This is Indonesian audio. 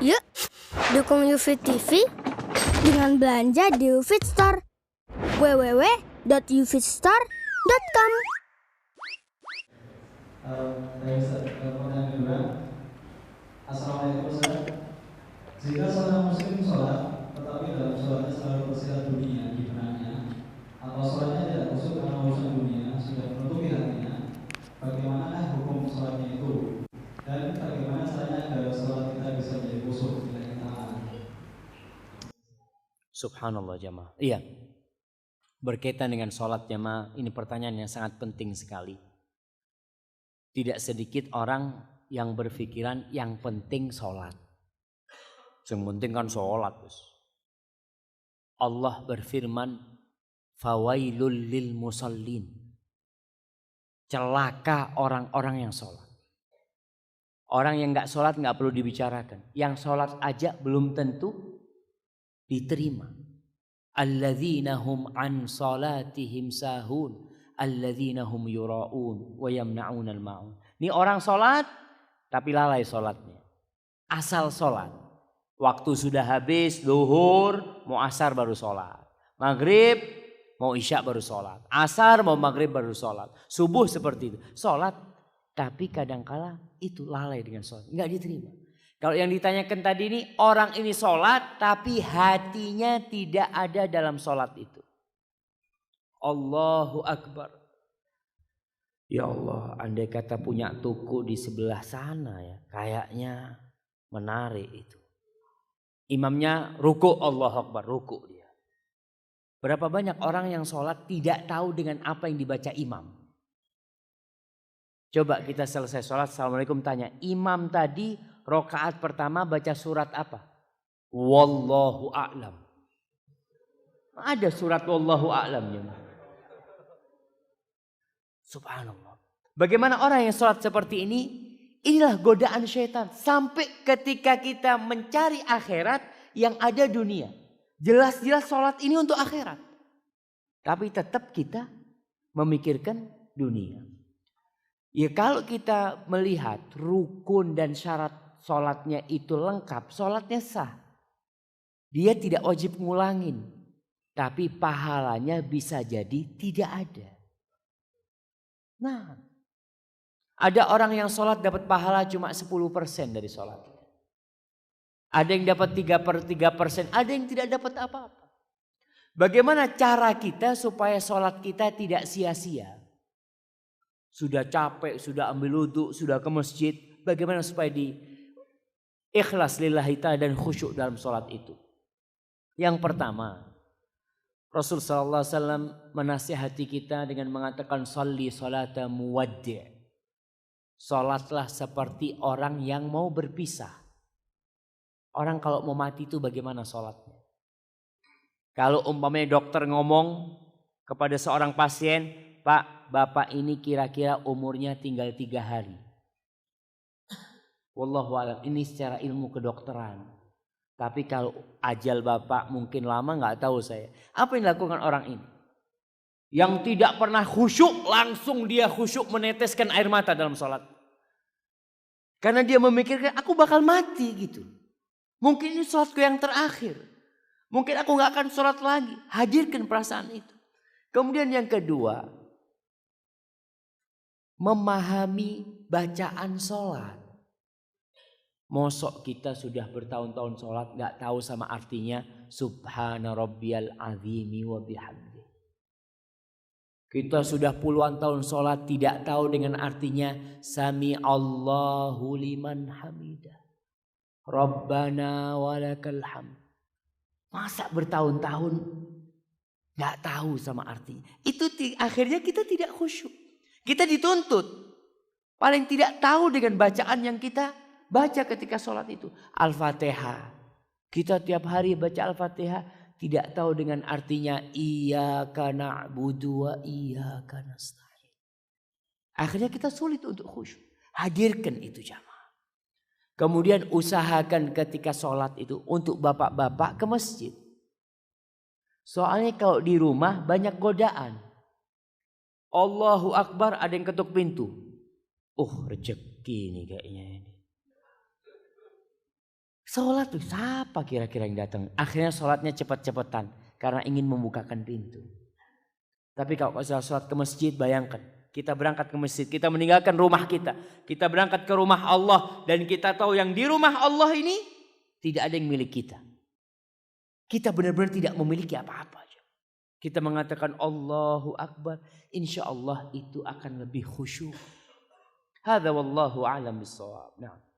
Yuk, dukung UFIT TV dengan belanja di UFIT Store. www.ufitstore.com. Baik Ustaz, pertanyaan kedua. Assalamualaikum Ustaz. Jika seorang muslim sholat, tetapi dalam sholatnya selalu tersirat dunia di benaknya, atau sholatnya tidak khusyuk karena urusan dunia sudah menutupi hatinya, bagaimanakah hukum sholatnya itu? Dan bagaimana caranya agar sholat kita bisa menjadi khusyuk bila kita Subhanallah jamaah. Iya. Berkaitan dengan sholat jamaah, ini pertanyaan yang sangat penting sekali. Tidak sedikit orang yang berpikiran yang penting sholat. Yang penting kan sholat. Allah berfirman, fawailul lil musallin. Celaka orang-orang yang sholat. Orang yang gak sholat gak perlu dibicarakan. Yang sholat aja belum tentu diterima. Alladzina hum an salatihim sahun, alladzina hum yura'un wa yamna'unal ma'un. Ini orang sholat tapi lalai sholatnya. Asal sholat. Waktu sudah habis, zuhur, mau asar baru sholat. Maghrib, mau isya baru sholat. Asar, mau maghrib baru sholat. Subuh seperti itu. Sholat tapi kadangkala itu lalai dengan sholat. Enggak diterima. Kalau yang ditanyakan tadi ini, orang ini sholat tapi hatinya tidak ada dalam sholat itu. Allahu Akbar. Ya Allah, andai kata punya toko di sebelah sana ya, kayaknya menarik itu. Imamnya ruku, Allahu Akbar, ruku dia. Berapa banyak orang yang sholat tidak tahu dengan apa yang dibaca imam. Coba kita selesai sholat, assalamualaikum, tanya, imam tadi rakaat pertama baca surat apa? Wallahu a'lam. Ada surat wallahu a'lam ya. Subhanallah. Bagaimana orang yang sholat seperti ini? Inilah godaan syaitan. Sampai ketika kita mencari akhirat yang ada dunia. Jelas-jelas sholat ini untuk akhirat. Tapi tetap kita memikirkan dunia. Ya kalau kita melihat rukun dan syarat sholatnya itu lengkap, sholatnya sah. Dia tidak wajib ngulangin. Tapi pahalanya bisa jadi tidak ada. Nah, ada orang yang sholat dapat pahala cuma 10% dari sholat. Ada yang dapat 3/3%, ada yang tidak dapat apa-apa. Bagaimana cara kita supaya sholat kita tidak sia-sia? Sudah capek, sudah ambil wudhu, sudah ke masjid. Bagaimana supaya ikhlas lillahi ta'ala dan khusyuk dalam sholat itu? Yang pertama, Rasul sallallahu alaihi wasallam menasihati kita dengan mengatakan sholli sholata muwaddi'. Sholatlah seperti orang yang mau berpisah. Orang kalau mau mati itu bagaimana sholatnya? Kalau umpamanya dokter ngomong kepada seorang pasien, Pak, bapak ini kira-kira umurnya tinggal 3 hari. Wallahu a'lam, ini secara ilmu kedokteran. Tapi kalau ajal bapak mungkin lama gak tahu saya. Apa yang dilakukan orang ini? Yang tidak pernah khusyuk, langsung dia khusyuk meneteskan air mata dalam sholat. Karena dia memikirkan aku bakal mati gitu. Mungkin ini sholatku yang terakhir. Mungkin aku gak akan sholat lagi. Hadirkan perasaan itu. Kemudian yang kedua, memahami bacaan sholat. Mosok kita sudah bertahun-tahun sholat gak tahu sama artinya Subhana rabbiyal azimi wa bihamdi. Kita sudah puluhan tahun sholat tidak tahu dengan artinya Sami Allahu liman hamidah, Rabbana walakal hamd. Masa bertahun-tahun gak tahu sama artinya. Itu akhirnya kita tidak khusyuk. Kita dituntut paling tidak tahu dengan bacaan yang kita baca ketika sholat itu. Al-Fatihah. Kita tiap hari baca Al-Fatihah. Tidak tahu dengan artinya. Iyyaka na'budu wa iyyaka nasta'in. Akhirnya kita sulit untuk khusyuk. Hadirkan itu jamaah. Kemudian usahakan ketika sholat itu. Untuk bapak-bapak ke masjid. Soalnya kalau di rumah banyak godaan. Allahu Akbar, ada yang ketuk pintu. Rezeki nih kayaknya ini. Sholat tuh siapa kira-kira yang datang? Akhirnya sholatnya cepat-cepatan karena ingin membukakan pintu. Tapi kalau sholat ke masjid, bayangkan. Kita berangkat ke masjid, kita meninggalkan rumah kita. Kita berangkat ke rumah Allah. Dan kita tahu yang di rumah Allah ini tidak ada yang milik kita. Kita benar-benar tidak memiliki apa-apa. Kita mengatakan Allahu Akbar. Insya Allah itu akan lebih khusyuk. Hadza wallahu a'lam bissawab. Nah.